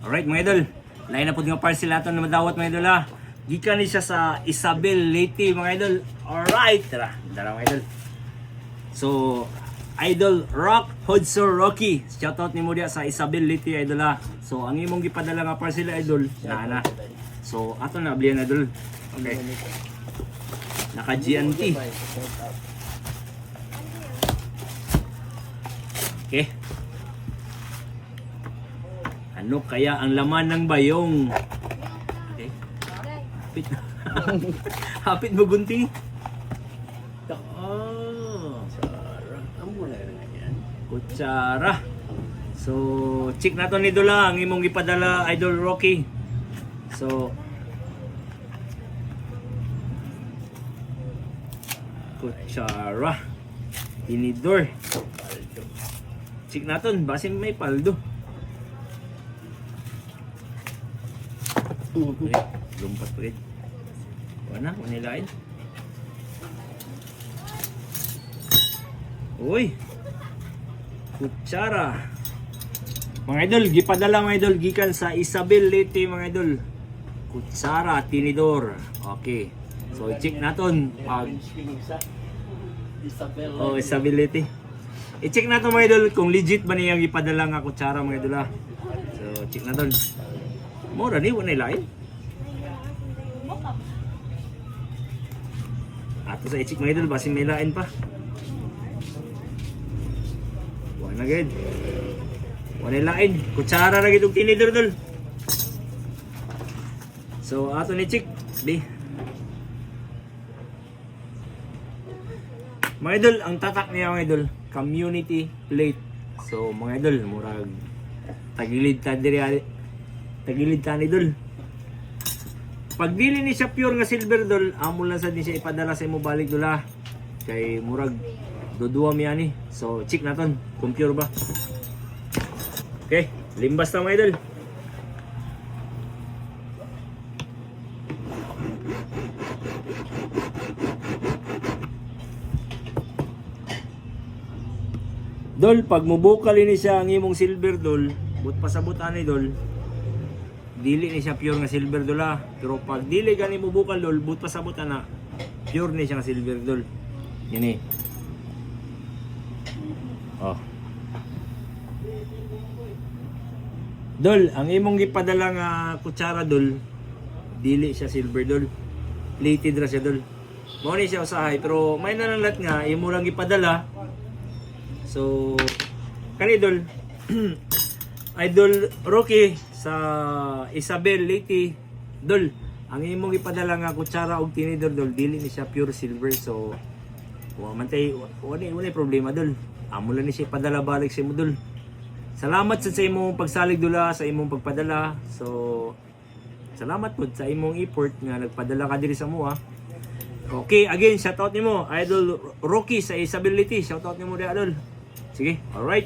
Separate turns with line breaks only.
Alright mga idol, lain na po nga parcel natin na madawat mga idol ha. Gikan ni siya sa Isabel Leyte mga idol. Alright, tara mga idol. So, Idol Rock Hodso Rocky. Shoutout ni mo dia sa Isabel Leyte idol ha. So, ang imong gipadala nga parcel idol, na. So, ato na ablihan idol. Okay. Naka GNT. Okay. Ano kaya ang laman ng bayong? Okay. Hapit. Hapit mo gunting. Oh. Kutsara. So, check na to ni Dula ang imong ipadala Idol Rocky. So, kutsara. Tinidor. Check naton basin may paldo. Lumpat pa rin. Wala, unilain. Uy! Kutsara. Mga idol, gipadala mga idol, gikan sa Isabel Leyte mga idol. Kutsara, tinidor. Okay. So, check naton pag... Oh, Isabel Leyte. I-check naton mga idol kung legit ba niyang ipadala nga kutsara mga idol ha. So, check naton. Mura ni, wala lain. Ato sa i-check mga idol, basin may lain pa. Wala agad. Wala lain. Kutsara na itong tinidor dol. So, ato ni check. Di. Mga idol, ang tatak niya mga idol, community plate. So, mga idol, murag tagilid ta diri. Tagilid ta ni dol. Pag dili ni siya pure nga silver dol, amo lang sa din siya ipadala sa imo balik dula. Kay murag dudua mi ani. So check naton kung pure ba. Okay, limbas na mga idol. Dol, pag mubukal ni siya ang imong silver dol, but pasabot ani dol. Dili ni siya pure nga silver dol ha. Pero pag dili gani mo bukal dol, but pasabot na pure ni siya nga silver dol. Yan eh. Oh. Dol, ang imong gipadala nga kutsara dol, dili siya silver dol. Plated ra siya dol. Mao ni siya usahay pero may nanalat nga imo lang gipadala. So kani dol Idol Rocky sa Isabel Leyte dol, ang imong ipadala nga kutsara og tinidor dol, dili ni siya pure silver. So wala problema dol, amo lang ni siya ipadala balik sa imo dol. Salamat sa imong pagsalig dula sa imong pagpadala. So salamat pod sa imong effort nga nagpadala ka diri sa mo ha. Okay, again shoutout nimo Idol Rocky sa Isabel Leyte, shoutout nimo di idol. Sige, alright.